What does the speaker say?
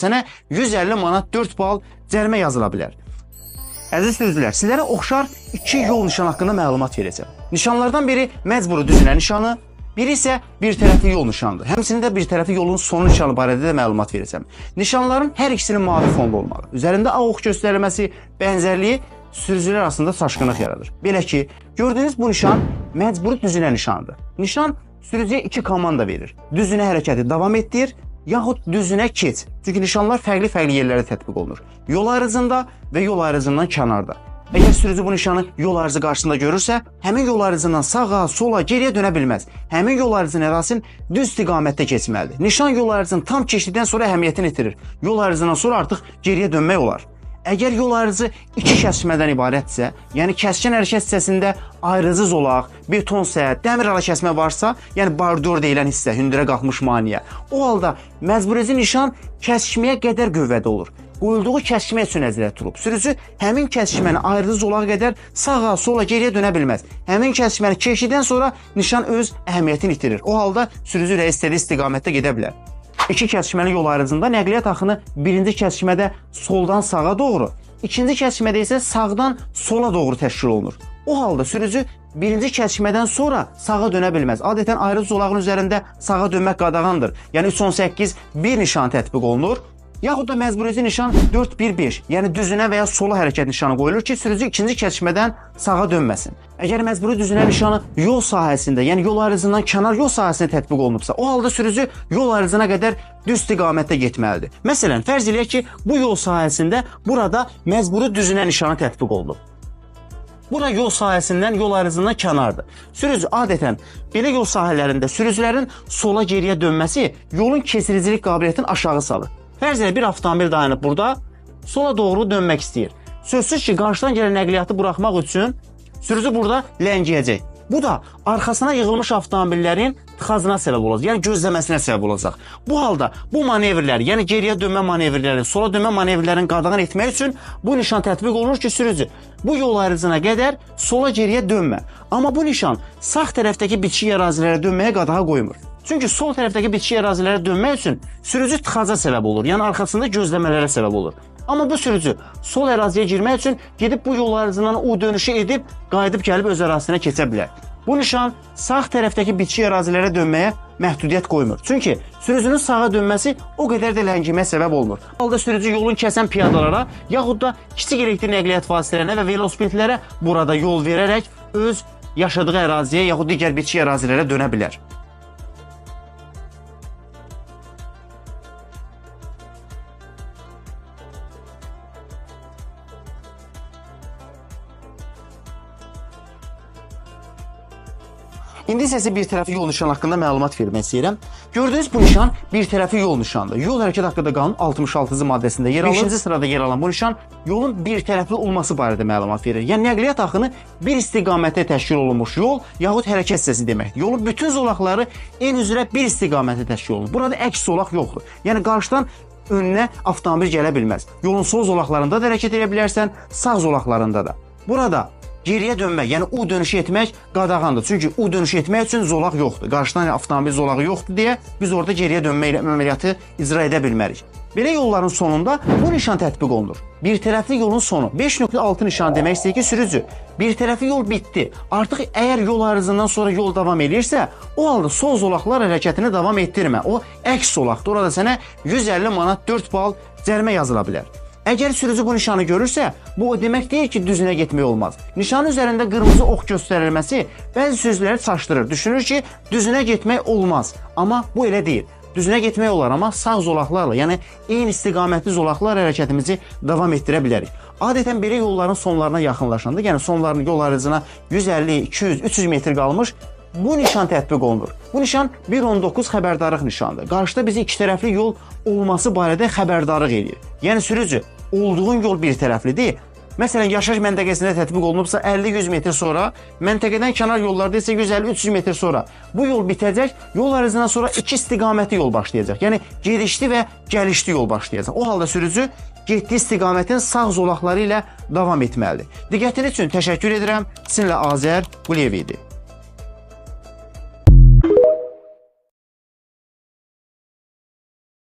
Sənə 150 manat 4 bal cərimə yazıla bilər. Əziz sürücülər, sizlərə oxşar 2 yol nişanı haqqında məlumat verəcəm. Nişanlardan biri məcburi düzünə nişanı, biri isə bir tərəfli yol nişanıdır. Həmçinin də bir tərəfli yolun sonu nişanı barədə də məlumat verəcəm. Nişanların hər ikisinin mavi fonda olmalı. Üzərində ağ ox göstərilməsi, bənzərliyi sürücülər arasında çaşqınlıq yaradır. Belə ki, gördüyünüz bu nişan məcburi düzünə nişanıdır. Nişan sürücüyə 2 komanda verir. Düzünə hərəkəti davam etdir, yaxud düzünə keç. Çünki nişanlar fərqli yerlərdə tətbiq olunur. Yol ayrıcında və yol ayrıcından kənarda. Əgər sürücü bu nişanı yol ayrıcı qarşısında görürsə, həmin yol ayrıcından sağa, sola, geriyə dönə bilməz. Həmin yol ayrıcının ərazisini düz istiqamətdə keçməlidir. Nişan yol ayrıcını tam keçdikdən sonra əhəmiyyətini itirir. Yol ayrıcından sonra artıq geriyə dönmək olar. Əgər yol ayrıcı 2 kəsmədən ibarətsə, yəni kəskin hərəkət hissəsində ayrıcı zolaq, beton səhət, dəmir ala kəsmə varsa, yəni bardor deyilən hissə, hündürə qalxmış maneə, o halda məcburici nişan kəsişməyə qədər qüvvədə olur. Qoyulduğu kəsişmə üçün nəzərdə tutulub. Sürücü həmin kəsişməni ayrıcı zolağa qədər sağa, sola, geriyə dönə bilməz. Həmin kəsişməni keçdikdən sonra nişan öz əhəmiyyətini itirir. O halda sürücü ilə istədiyi istiqamətdə gedə bilər. 2 kəsişməli yol ayrıcında nəqliyyat axını birinci kəsişmədə soldan sağa doğru, ikinci kəsişmədə isə sağdan sola doğru təşkil olunur. O halda sürücü birinci kəsişmədən sonra sağa dönə bilməz. Adətən ayrıcı zolağın üzərində sağa dönmək qadağandır. Yəni 318 bir nişan tətbiq olunur. Yaxud da məcburici nişan 4-1-5, yəni düzünə və ya sola hərəkət nişanı qoyulur ki, sürücü ikinci kəsişmədən sağa dönməsin. Əgər məcburi düzünə nişanı yol sahəsində, yəni yol ayrıcından kənar yol sahəsində tətbiq olunubsa, o halda sürücü yol ayrıcına qədər düz istiqamətdə getməlidir. Məsələn, fərz eləyək ki, bu yol sahəsində burada məcburi düzünə nişanı tətbiq olunub. Bura yol sahəsindən, yol ayrıcından kənardır. Sürücü adətən belə yol sahələrində sürücülərin sola geriyə dönməsi yolun keçiricilik qabiliyyətini aşağı salır. Fərz elə bir avtomobil dayanıb burada, sola doğru dönmək istəyir. Sözsüz ki, qarşıdan gələn nəqliyyatı buraxmaq üçün sürücü burada ləngiyəcək. Bu da arxasına yığılmış avtomobillərin tıxacına səbəb olacaq, yəni gözləməsinə səbəb olacaq. Bu halda bu manevrləri, yəni geriyə dönmə manevrləri, sola dönmə manevrlərini qadağan etmək üçün bu nişan tətbiq olunur ki, sürücü bu yol ayrıcına qədər sola geriyə dönmə. Amma bu nişan sağ tərəfdəki biçik ərazilərə dönməyə qadağa qoymur. Çünki sol tərəfdəki biçik ərazilərə dönmək üçün sürücü tıxaca səbəb olur, yəni arxasında gözləmələrə səbəb olur. Amma bu sürücü sol əraziyə girmək üçün gedib bu yol ayrıcından U dönüşü edib, qayıdıb gəlib öz ərazisinə keçə bilər. Bu nişan sağ tərəfdəki biçik ərazilərə dönməyə məhdudiyyət qoymur. Çünki sürücünün sağa dönməsi o qədər də ləngiməyə səbəb olmur. Halda sürücü yolun kəsən piyadalara, yaxud da kiçik elektrik nəqliyyat vasitələrinə və velosipedlərə burada yol verərək öz yaşadığı əraziyə, yaxud digər biçik ərazilərə dönə bilər. İndi isə bir tərəfli yol nişanı haqqında məlumat vermək istəyirəm. Gördüyünüz bu nişan bir tərəfli yol nişanıdır. Yol hərəkət haqqında qanun 66-cı maddəsində yer alır. 5-ci sırada yer alan bu nişan yolun bir tərəfli olması barədə məlumat verir. Yəni nəqliyyat axını bir istiqamətdə təşkil olunmuş yol yaxud hərəkət hissəsi deməkdir. Yolun bütün zolaqları en üzrə bir istiqamətdə təşkil olunur. Burada əks zolaq yoxdur. Yəni qarşıdan önünə avtomobil gələ bilməz. Yolun sol zolaqlarında da hərəkət edə bilərsən, sağ zolaqlarında da. Burada geriyə dönmək, yəni U dönüşü etmək qadağandır. Çünki U dönüşü etmək üçün zolaq yoxdur. Qarşıdan avtomobil zolağı yoxdur deyə biz orada geriyə dönmə əməliyyatı icra edə bilmərik. Belə yolların sonunda bu nişan tətbiq olunur. Bir tərəfli yolun sonu. 5.6 nişan demək istəyir ki, sürücü bir tərəfli yol bitdi. Artıq əgər yol ayrıcından sonra yol davam edirsə, o halda sol zolaqlar hərəkətini davam etdirmə. O əks zolaqdır. Orada sənə 150 manat 4 bal cərimə yazıla bilər. Əgər sürücü bu nişanı görürsə, bu o demək deyil ki, düzünə getmək olmaz. Nişanın üzərində qırmızı ox göstərilməsi bəzi sürücüləri çaşdırır. Düşünür ki, düzünə getmək olmaz. Amma bu elə deyil. Düzünə getmək olar, amma sağ zolaqlarla, yəni eyni istiqamətli zolaqlar hərəkətimizi davam etdirə bilərik. Adətən belə yolların sonlarına yaxınlaşanda, yəni sonlarının yol ayrıcına 150, 200, 300 metr qalmış, bu nişan tətbiq olunur. Bu nişan 1.19 xəbərdarlıq nişanıdır. Qarşıda bizi iki tərəfli yol olması barədə xəbərdarlıq edir. Yəni sürücü, olduğun yol bir tərəflidir. Məsələn, yaşayış məntəqəsində tətbiq olunubsa 50-100 metr sonra, məntəqədən kənar yollarda isə 150-300 metr sonra bu yol bitəcək, yol ayrıcından sonra iki istiqamətli yol başlayacaq. Yəni gedişli və gəlişli yol başlayacaq. O halda sürücü getdiyi istiqamətin sağ zolaqları ilə davam etməlidir. Diqqətiniz üçün təşəkkür edirəm. Sizinlə Azər Quliyev idi.